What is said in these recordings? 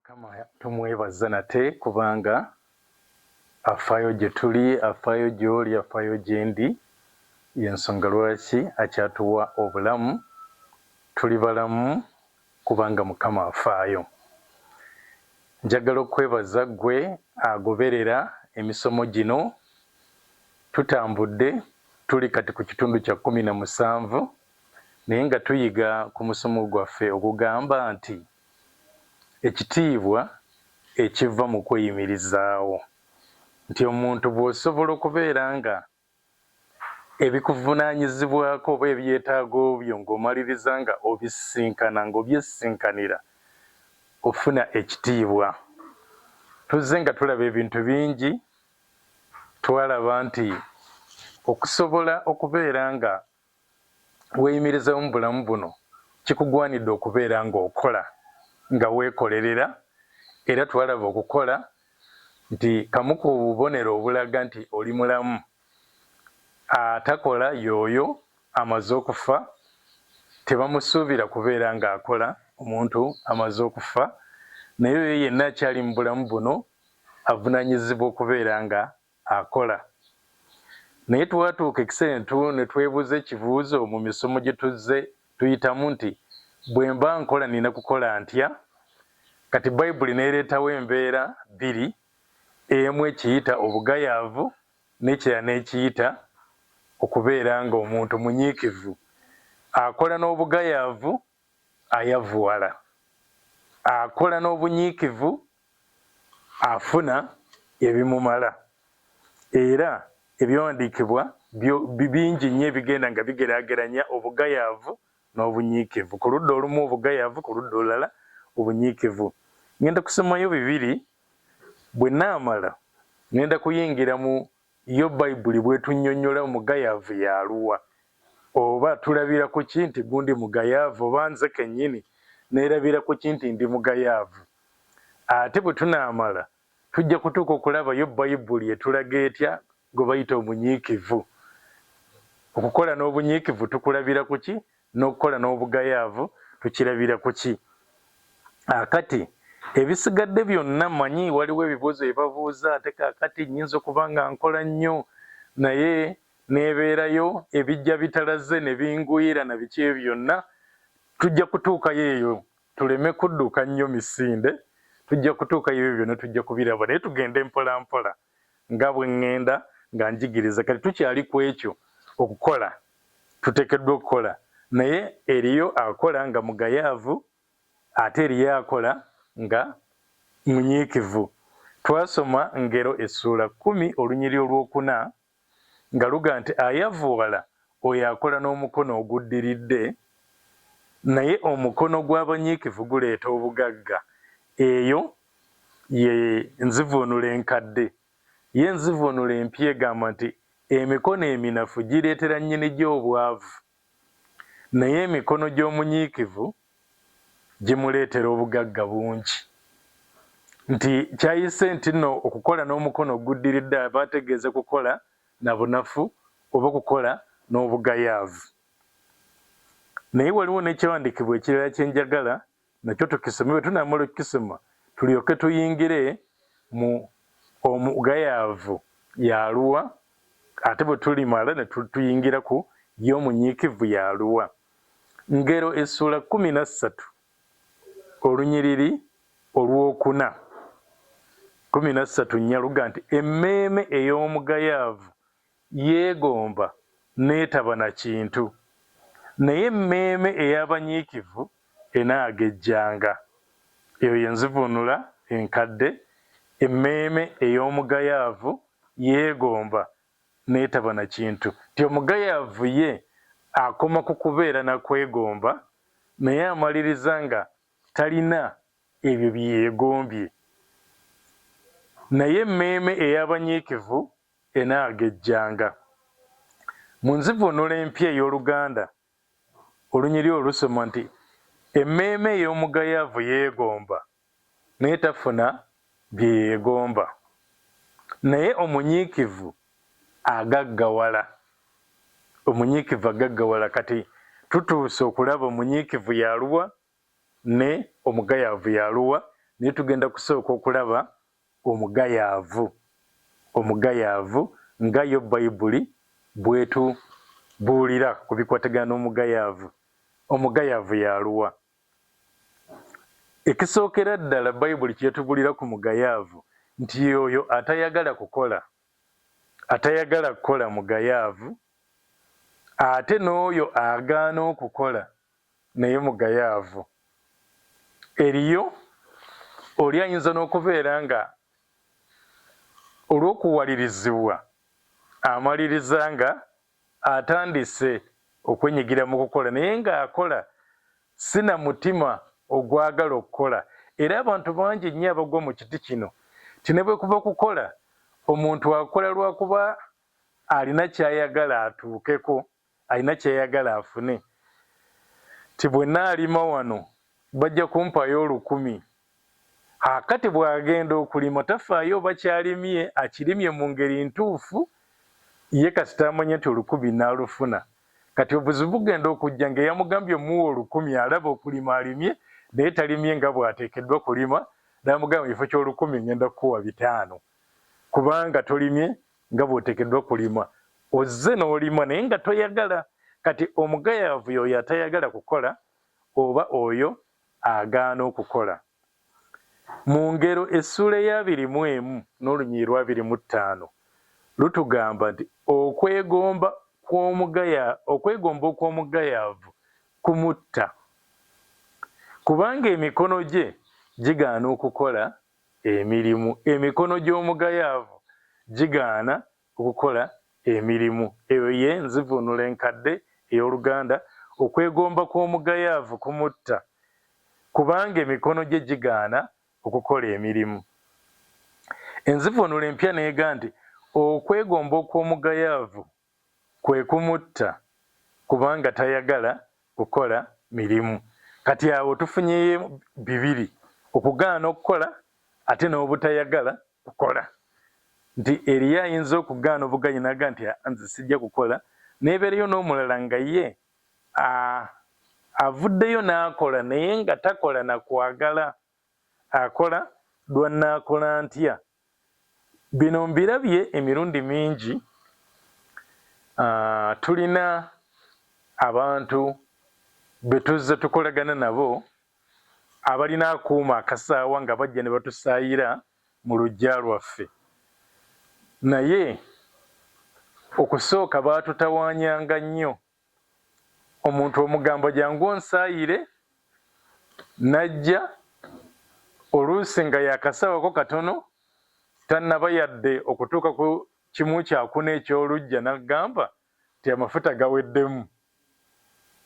Mukama tumwebaza nate kubanga afaayo gye tuli, afaayo gy'oli, afaayo gye ndi, y'ensonga lwaki akyatuwa obulamu. Tuli balamu kubanga Mukama afaayo. Njagala okwebaza ggwe agoberera emisomo gino. Tutambudde tuli kati ku kitundu kya 17 naye nga tuyiga ku musomo gwaffe ogugamba nti ekitiibwa ekiva mu kweyimirizaawo, nti omuntu bw'osobola okubeera nga ebikuvunaanyizibwako oba ebyetaago byo ng'omaliriza nga obisinkana ng'obyesinkanira, ofuna ekitiibwa. Tuzze nga tulaba ebintu bingi. Twalaba nti okusobola okubeera nga weeyimirizaawo mu bulamu buno kikugwanidde okubeera ng'okola, nga weekolerera. Era twalaba okukola nti kamu ku bubonero obulaga nti oli mulamu. Atakola y'oyo amaze okufa, tebamusuubira kubeera ng'akola, omuntu amaze okufa. Naye oyo yenna akyali mu bulamu buno avunaanyizibwa okubeera nga akola. Naye twatuuka ekiseera ne twebuuza ekibuuzo mu misomo gye tuzze tuyitamu nti bwe mba nkola nina kukola ntya? Kati Bayibuli neereetawo embeera bbiri, emu ekiyita obugayaavu n'ekirala n'ekiyita okubeera ng'omuntu munyiikivu. Akola n'obugayaavu ayavuwala, akola n'obunyiikivu afuna ebimumala. Era ebyawandiikibwa bingi nnyo ebigenda nga bigeraageranya obugayaavu n'obunyiikivu. Ku ludda olumu obugayaavu, ku ludda olulala obunyiikivu. Ngenda kusomayo bibiri, bwe naamala ngenda kuyingira mu yo Bayibuli bw'etunnyonnyola omugayaavu y'aluwa, oba tulabira ku ki nti gundi mugayaavu, oba nze kennyini neerabira ku ki nti ndi mugayaavu. Ate bwe tunaamala tujja kutuuka okulaba yo Bayibuli etulaga etya gwe bayita omunyiikivu. Okukola n'obunyiikivu tukulabira ku ki? N'okukola n'obugayaavu tukirabira ku ki? Akati ebisigadde byonna mmanyi waliwo ebibuuzo bye babuuza, ate kaakati nnyinza okuba nga nkola nnyo naye neebeerayo ebijja bitalaze ne binguyira na biki ebyo byonna. Tujja kutuukayo eyo, tuleme kudduka nnyo misinde. Tujja kutuukayo ebyo byonna, tujja kubiraba naye tugende mpola mpola nga bwe ŋŋenda nga njigiriza. Kati tukyali ku ekyo okukola, tuteekeddwa okukola, naye eriyo akola nga mugayaavu ate eriyo akola nga munyiikivu. Twasoma Ngero essuula 10 olunyiri olwokuna nga luga nti ayavuwala oyo akola n'omukono oguddiridde, naye omukono gw'abanyiikivu guleeta obugagga. Eyo ye nzivuunula enkadde. Ye nzivuunula empya egamba nti emikono eminafu gireetera nnyini gyo obwavu, naye emikono gy'omunyiikivu gimuleetera obugagga bungi. Nti kyayise nti nno okukola n'omukono oguddiridde aba ategeeza kukola na bunafu oba kukola n'obugayaavu. Naye waliwo n'ekyawandiikibwa ekirala kye njagala nakyo tukisome. Bwe tunaamala okukisoma tulyoke tuyingire mu omugayaavu y'aluwa, ate bwe tulimala ne tuyingira ku y'omunyiikivu y'aluwa. Ngero essuula 13 olunyiriri olwokuna. 13 nnyaluga nti emmeeme ey'omugayaavu yeegomba n'etaba na kintu, naye emmeeme ey'abanyiikivu enaagejjanga. Eyo ye nzivuunula enkadde. Emmeeme ey'omugayaavu yeegomba n'etaba na kintu. Ti omugayaavu ye akoma ku kubeera na kwegomba, naye amaliriza nga talina ebyo bye yeegombye. Naye emmeeme ey'abanyiikivu enaagejjanga. Mu nzivuunula empya ey'Oluganda olunyiri olusoma nti emmeeme ey'omugayaavu yeegomba naye tafuna bye yeegomba, naye omunyiikivu agaggawala. Omunyiikivu agaggawala. Kati tutuuse okulaba omunyiikivu y'aluwa ne omugayaavu y'aluwa. naye tugenda kusooka okulaba omugayaavu. Omugayaavu nga yo Bayibuli bwetubuulira ku bikwatagana n'omugayaavu. Omugayaavu yaluwa? Ekisookera ddala Bayibuli kyetubulira ku mugayaavu nti oyo atayagala kukola mugayaavu, ate n'oyo agaana okukola naye mugayaavu. Eriyo oli ayinza n'okubeera nga olw'okuwalirizibwa amaliriza nga atandise okwenyigira mu kukola naye ng'akola sina mutima ogwagala okukola. Era abantu bangi nnyo abagwa mu kiti kino tine bwe kuba kukola omuntu akola lwakuba alina kyayagala atuukeko, alina kyayagala afune. Ti bwe naalima wano bajja kumpayo 10,000. Akati bw'agenda okulima tafaayo oba kyalimye akirimye mu ngeri ntuufu, ye kasita amanye nti 10,000 n'alufuna. Kati obuzibu bugenda okujja ng'eyamugambye omuwa 10,000 alaba okulima alimye naye talimye nga bw'ateekeddwa kulima, n'amugamba ekifo ky'10,000 ngenda kukuwa 5 kubanga tolimye nga bw'oteekeddwa kulima. Ozze n'olima naye nga toyagala. Kati omugayaavu y'oyo atayagala kukola oba oyo agaana okukola. Mu ngero essula eya 21 n'olunyiriri lwa 25 lutugamba nti okwegomba okw'omugayaavu kumutta, kubanga emikono gye gigaana okukola emirimu. Emikono gy'omugayaavu gigaana okukola emirimu. Eyo ye nzivuunula enkadde ey'Oluganda, okwegomba kw'omugayaavu kumutta, kubanga emikono gye gigaana okukola emirimu. Enzivuunula empya neega nti okwegomba okw'omugayaavu kwe kumutta, kubanga tayagala kukola mirimu. Kati awo tufunyeyo 2, okugaana okukola ate n'obutayagala kukola. Nti eriyo ayinza okugaana obugaanyi n'aga nti nze sijja kukola, n'ebeereyo n'omulala nga ye avuddeyo n'akola naye nga takola na kwagala, akola lwannaakola ntya. Bino mbirabye emirundi mingi. Tulina abantu betuzze tukolagana nabo abalina akuuma akasaawa nga bajja ne batusaayira mu luggya lwaffe, naye okusooka baatutawaanyanga nnyo. Omuntu omugamba jangu onsaayire, najja oluusi nga yakasaawako katono, tannaba yadde okutuuka ku kimu kyakuna eky'oluggya, n'agamba nti amafuta gaweddemu,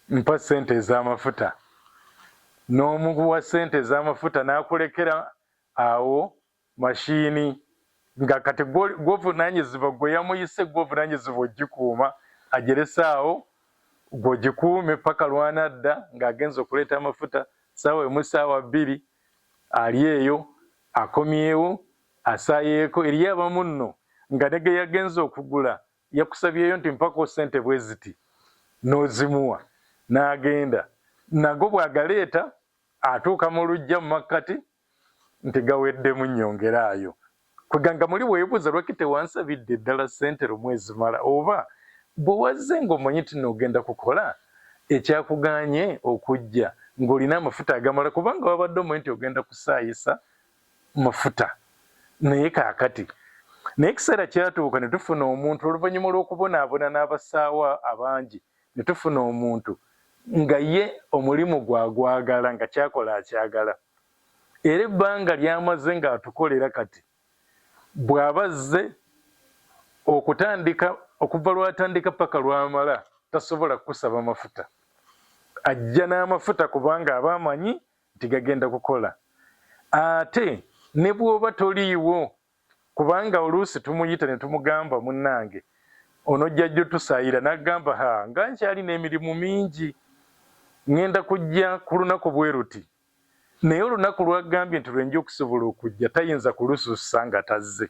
mpa ssente ez'amafuta. N'omuwa ssente ez'amafuta n'akulekera awo mashiini, nga kati gw'ovunaanyizibwa gwe yamuyise gw'ovunaanyizibwa ogikuuma, agerese awo gw'ogikuume paka lw'anadda ng'agenza okuleeta amafuta, ssaawa emu ssaawa 2 ali eyo akomyewo asaayeeko. Eriyo abamu nno nga ne ge yagenza okugula yakusabyeyo nti mpako ssente bwe ziti, n'ozimuwa n'agenda. Nago bw'agaleeta atuuka mu luggya mu makkati nti gaweddemu nnyongeraayo. Kweganga muli weebuuza lwaki tewansabidde ddala ssente lumu ezimala, oba bwe wazze ng'omanyi nti n'ogenda kukola ekyakuganye okujja ng'olina amafuta agamala, kubanga wabadde omanyi nti ogenda kusaayisa mafuta. Naye kaakati naye ekiseera kyatuuka ne tufuna omuntu oluvannyuma lw'okubonaabona n'abasaawa abangi, ne tufuna omuntu nga ye omulimu gwagwagala, nga kyakola akyagala, era ebbanga lyamaze ng'atukolera kati bw'abazze okutandika okuva lwatandika paka lwamala tasobola kukusaba mafuta, ajja n'amafuta kubanga aba amanyi nti gagenda kukola. Ate ne bw'oba toliiwo, kubanga oluusi tumuyita ne tumugamba munnange ono jjajja otusaayira, n'agamba nga nkyali n'emirimu mingi ngenda kujja ku lunaku bwe ruti, naye olunaku lwagambye nti lwenja okusobola okujja tayinza kulusussa nga tazze.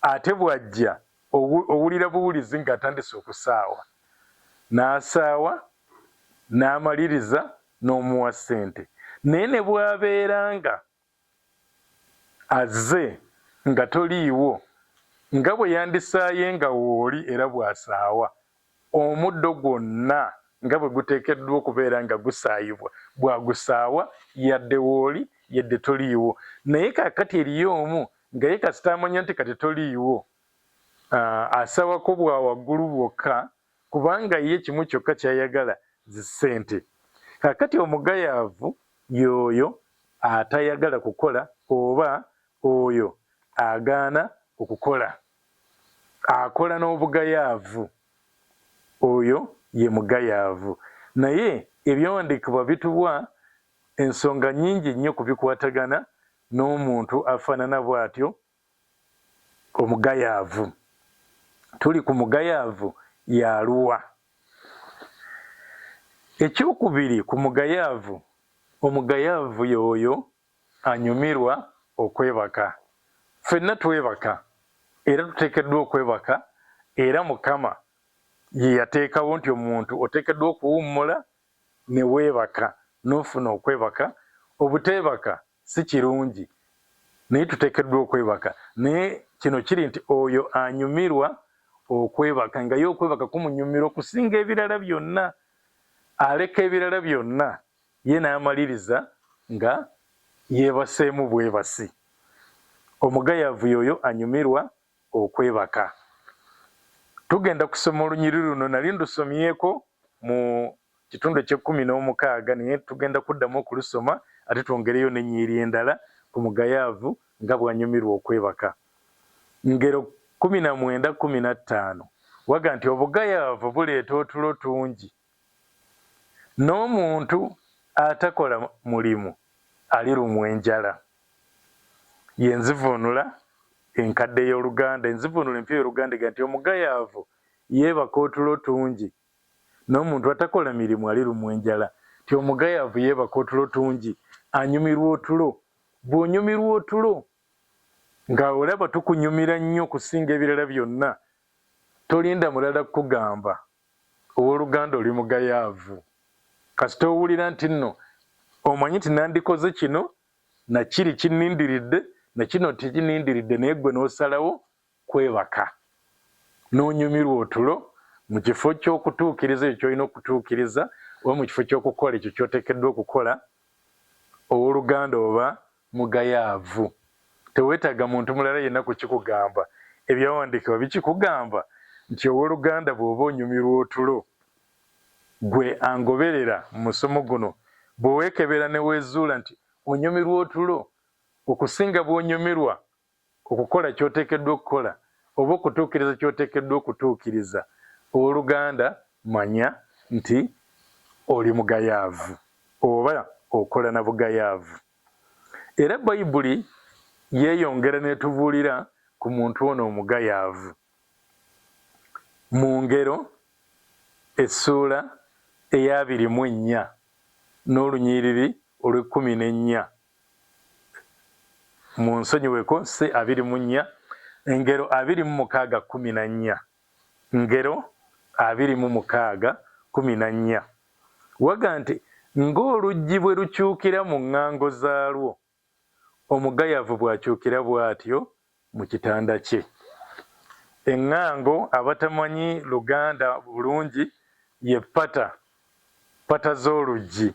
Ate bw'ajja owulira buwulizi ng'atandise okusaawa, n'asaawa n'amaliriza n'omuwa ssente. Naye ne bw'abeera nga azze nga toliiwo nga bwe yandisaaye nga wooli era bw'asaawa omuddo gwonna nga bwe guteekeddwa okubeera nga gusaayibwa bw'agusaawa yadde wooli yadde toliiwo naye kaakati eriyo omu nga ye kasita amanya nti kati toliiwo asawako bwa waggulu bwokka kubanga ye kimu kyokka ky'ayagala zissente. Kaakati omugayaavu y'oyo atayagala kukola oba oyo agaana okukola akola n'obugayaavu oyo ye mugayaavu. Naye ebyawandiikibwa bituwa ensonga nnyingi nnyo kubikwatagana n'omuntu afaanana bw'atyo omugayaavu. Tuli ku mugayaavu y'aluwa. Ekyokubiri ku mugayaavu, omugayaavu y'oyo anyumirwa okwebaka. Ffenna twebaka era tuteekeddwa okwebaka era Mukama ye yateekawo nti omuntu oteekeddwa okuwummula ne weebaka n'ofuna okwebaka. Obuteebaka si kirungi naye tuteekeddwa okwebaka, naye kino kiri nti oyo anyumirwa okwebaka nga ye okwebaka kumunyumira okusinga ebirala byonna, aleka ebirala byonna ye n'amaliriza nga yeebaseemu bwebasi. Omugayaavu y'oyo anyumirwa okwebaka. Tugenda kusoma olunyiri luno nali ndusomyeko mu kitundu eky'16 naye tugenda kuddamu okulusoma ate twongereyo n'ennyiri endala ku mugayaavu nga bw'anyumirwa okwebaka. Ngero 19:15 waga nti obugayaavu buleeta otulo tungi, n'omuntu atakola mulimu alirumwa enjala. Ye nzivuunula enkadde y'Oluganda, enzivuunula empya y'Oluganda nti omugayaavu yeebaka otulo tungi, n'omuntu atakola mirimu alirumwa enjala. Ti omugayaavu yeebaka otulo tungi, anyumirwa otulo. Bw'onyumirwa otulo nga olaba tukunyumira nnyo okusinga ebirala byonna, tolinda mulala kukugamba owooluganda oli mugayaavu. Kasita owulira nti nno omanyi nti nandikoze kino nakiri kinnindiridde na kino tekinnindiridde, naye gwe n'osalawo kwebaka n'onyumirwa otulo mu kifo ky'okutuukiriza ekyo ky'olina okutuukiriza oba mu kifo ky'okukola ekyo ky'oteekeddwa okukola, owooluganda oba mugayaavu. Teweetaaga muntu mulala yenna kukikugamba. Ebyawandiikibwa bikikugamba nti owooluganda bw'oba onyumirwa otulo, gwe angoberera mu musomo guno, bwe weekebera ne weezuula nti onyumirwa otulo okusinga bw'onyumirwa okukola ky'oteekeddwa okukola oba okutuukiriza ky'oteekeddwa okutuukiriza, owooluganda manya nti oli mugayaavu oba okola na bugayaavu. Era Bayibuli yeeyongera n'etubuulira ku muntu ono omugayaavu. Mu Ngero essuula eya 24 n'olunyiriri olw'14, mu nsonyiweko si 24, Engero 26:14, Ngero 26:14 waga nti ng'oluggi bwe lukyukira mu ŋŋango zaalwo, omugayaavu bw'akyukira bw'atyo mu kitanda kye. Eŋŋango abatamanyi Luganda bulungi ye ppata z'oluggi.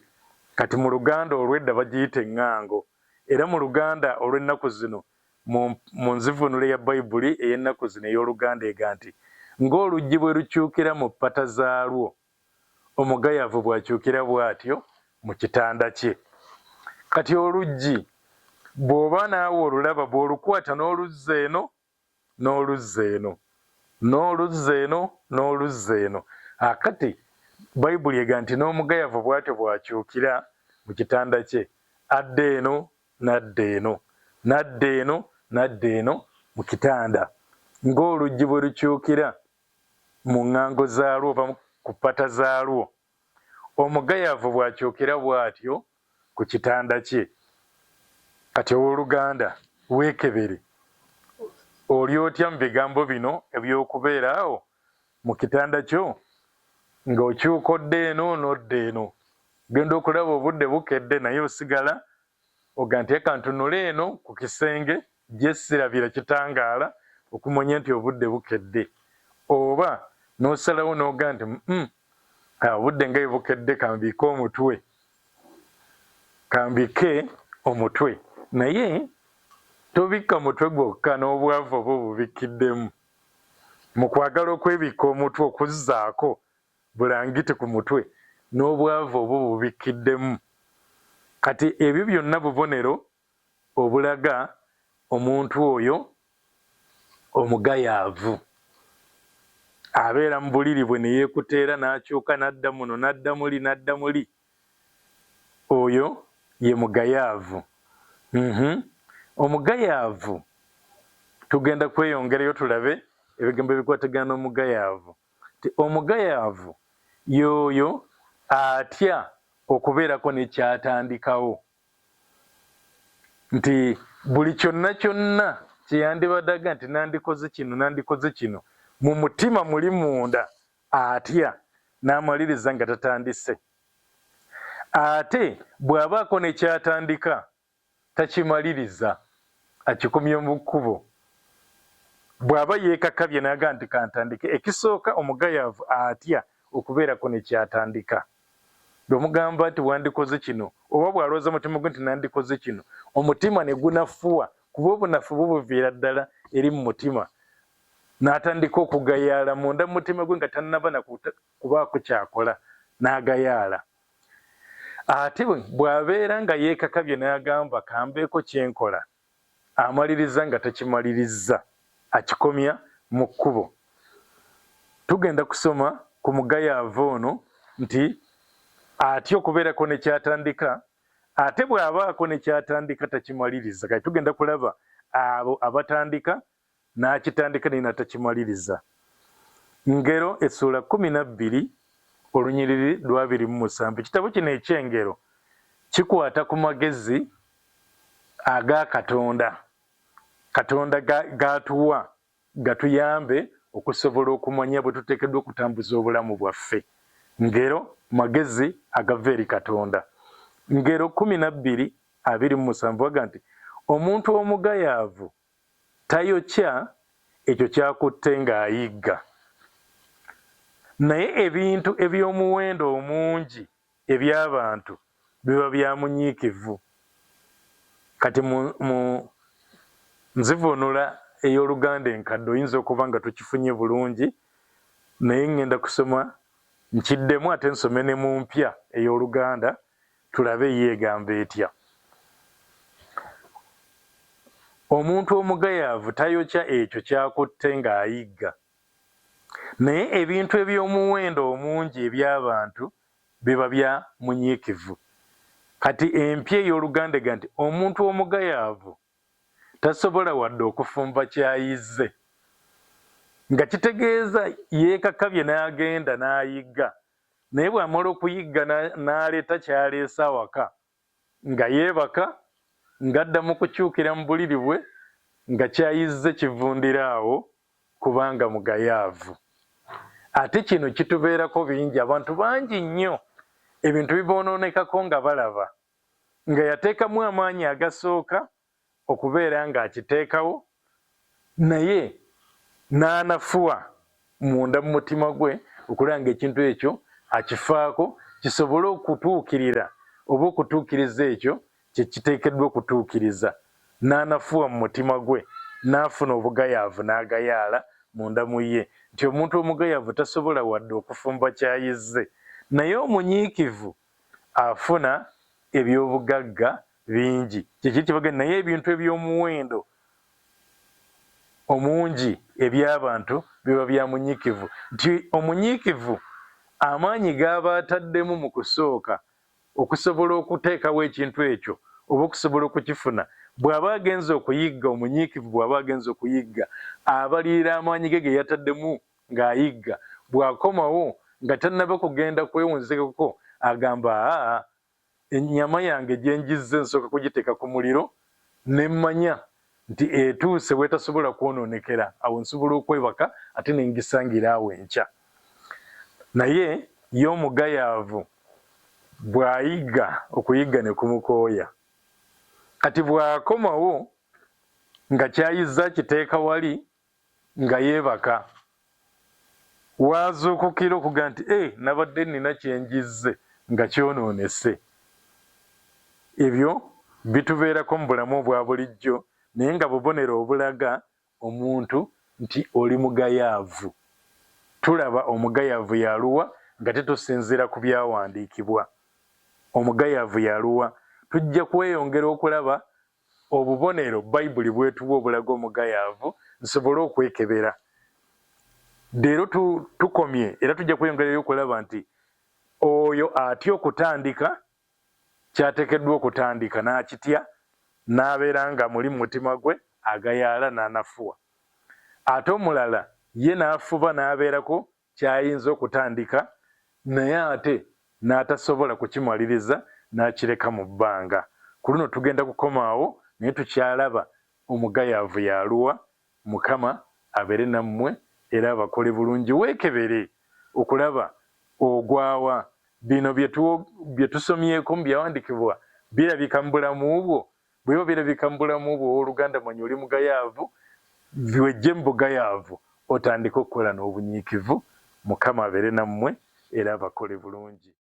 Kati mu Luganda olw'edda bagiyita eŋŋango, era mu Luganda olw'ennaku zino mu nzivuunula ya Bayibuli ey'ennaku zino ey'Oluganda ega nti ng'oluggi bwe lukyukira mu ppata zaalwo, omugayaavu bw'akyukira bw'atyo mu kitanda kye. Kati oluggi bw'oba naawe olulaba, bw'olukwata n'oluzza eno n'oluzza eno n'oluzza eno n'oluzza eno, akati Bayibuli ega nti n'omugayaavu bw'atyo bw'akyukira mu kitanda kye, adda eno n'adda eno n'adda eno n'adda eno mu kitanda, ng'oluggi bwe lukyukira mu ŋŋango zaalwo oba ku ppata zaalwo, omugayaavu bw'akyukira bw'atyo ku kitanda kye. Kati owooluganda weekebere, oli otya mu bigambo bino eby'okubeera awo mu kitanda kyo ng'okyuka odda eno n'odda eno, genda okulaba obudde bukedde naye osigala oga nti akantunule eno ku kisenge gye sirabira kitangaala okumanya nti obudde bukedde, oba n'osalawo n'oga nti obudde nga bukedde kambike omutwe, kambike omutwe. Naye tobikka mutwe gwokka n'obwavu oba obubikiddemu. Mu kwagala okwebikka omutwe okuzzaako bulangiti ku mutwe n'obwavu oba obubikiddemu. Kati ebyo byonna bubonero obulaga omuntu oyo omugayaavu. Abeera mu buliri bwe ne yeekuteera n'akyuka n'adda muno n'adda muli. Oyo ye mugayaavu. Omugayaavu tugenda kweyongerayo tulabe ebigambo ebikwatagana n'omugayaavu. Omugayaavu y'oyo atya okubeerako nekyatandikawo, nti buli kyonna kyeyandibadaga nti nandikoze kino mu mutima muli munda atya n'amaliriza nga tatandise. Ate bw'abaako nekyatandika takimaliriza, akikomya mu kkubo. Bw'aba yeekakabye n'aga nti kantandike, ekisooka omugayaavu atya okubeerako nekyatandika. Bw'omugamba nti wandikoze kino, oba bw'alowooza mutima gwe nti nandikoze kino, omutima ne gunafuwa, kuba obunafu bwe buviira ddala eri mu mutima, n'atandika okugayaala munda mu mutima gwe nga tannaba nakubaako kyakola, n'agayaala. Ate bw'abeera nga yeekakabye n'agamba kambeeko kyenkola, amaliriza nga takimaliriza, akikomya mu kkubo. Tugenda kusoma ku mugayaavu ono nti atya okubeerako nekyatandika, ate bw'abaako nekyatandika takimaliriza. Kati tugenda kulaba abo abatandika n'akitandika naye natakimaliriza. Ngero essuula 12 olunyiriri 27. Ekitabo kino eky'Engero kikwata ku magezi aga Katonda. Katonda gatuwa gatuyambe okusobola okumanya bwe tuteekeddwa okutambuza obulamu bwaffe. Ngero magezi agava eri Katonda. Ngero 12:27 baga nti omuntu omugayaavu tayokya ekyo kyakutte ng'ayigga, naye ebintu eby'omuwendo omungi eby'abantu biba bya munyiikivu. Kati mu nzivunula ey'Oluganda enkadde oyinza okuba nga tukifunye bulungi, naye ngenda kusoma nkiddemu ate nsome ne mu mpya ey'Oluganda tulabe yeegamba etya. Omuntu omugayaavu tayokya ekyo kyakutte ng'ayigga, naye ebintu eby'omuwendo omungi eby'abantu biba bya munyiikivu. Kati empya ey'Oluganda ega nti omuntu omugayaavu tasobola wadde okufumba kyayizze, nga kitegeeza yeekakabye n'agenda n'ayigga, naye bw'amala okuyigga n'aleeta kyaleese awaka, nga yeebaka, ng'addamu kukyukira mu buliri bwe, nga kyayizze kivundira awo kubanga mugayaavu. Ate kino kitubeerako bingi, abantu bangi nnyo ebintu biboononekako nga balaba, nga yateekamu amaanyi agasooka okubeera ng'akiteekawo, naye n'anafuwa munda mu mutima gwe okulaba ng'ekintu ekyo akifaako kisobole okutuukirira oba okutuukiriza ekyo kye kiteekeddwa okutuukiriza. N'anafuwa mu mutima gwe, n'afuna obugayaavu n'agayaala munda mu ye, nti omuntu omugayaavu tasobola wadde okufumba kyayizze, naye omunyiikivu afuna eby'obugagga bingi. Kyekiri kye naye ebintu eby'omuwendo omungi eby'abantu biba bya munyiikivu, nti omunyiikivu amaanyi g'aba ataddemu mu kusooka okusobola okuteekawo ekintu ekyo oba okusobola okukifuna, bw'aba agenza okuyigga, omunyiikivu bw'aba agenza okuyigga, abalirira amaanyi ge ge yataddemu ng'ayigga, bw'akomawo nga tannaba kugenda kwewunzikako agamba ennyama yange gye njizze nsooka kugiteeka ku muliro ne mmanya nti etuuse wetasobola kwonoonekera, awo nsobola okwebaka ate ne ngisangira awo enkya. Naye ye omugayaavu bw'ayigga, okuyigga ne kumukooya. kati bw'akomawo nga kyayizza kiteeka wali nga yeebaka waazuukukira okuga nti nabadde nina kyenjizze nga kyonoonese. Ebyo bitubeerako mu bulamu obwa bulijjo naye nga bubonero obulaga omuntu nti oli mugayaavu. Tulaba omugayaavu yaluwa nga tetusinziira ku byawandiikibwa. Omugayaavu yaluwa tujja kweyongera okulaba obubonero Bayibuli bwetuwa obulaga omugayaavu nsobole okwekebera. Leero tukomye era tujja kweyongerayo okulaba nti oyo atya okutandika kyateekeddwa okutandika n'akitya n'abeera nga muli mu mutima gwe agayaala n'anafuwa. Ate omulala ye n'afuba n'abeerako kyayinza okutandika naye ate n'atasobola kukimaliriza n'akireka mu bbanga. Ku luno tugenda kukomaawo naye tukyalaba omugayaavu yaluwa. Mukama abeere nammwe era abakole bulungi. Weekebere okulaba ogwawa. Bino bye tusomyeko mu byawandiikibwa birabika mu bulamu bwo. Bweba birabika mu bulamu bwo owooluganda manya oli mugayaavu, wejje mu bugayaavu otandike okukola n'obunyiikivu. Mukama abeere nammwe era abakole bulungi.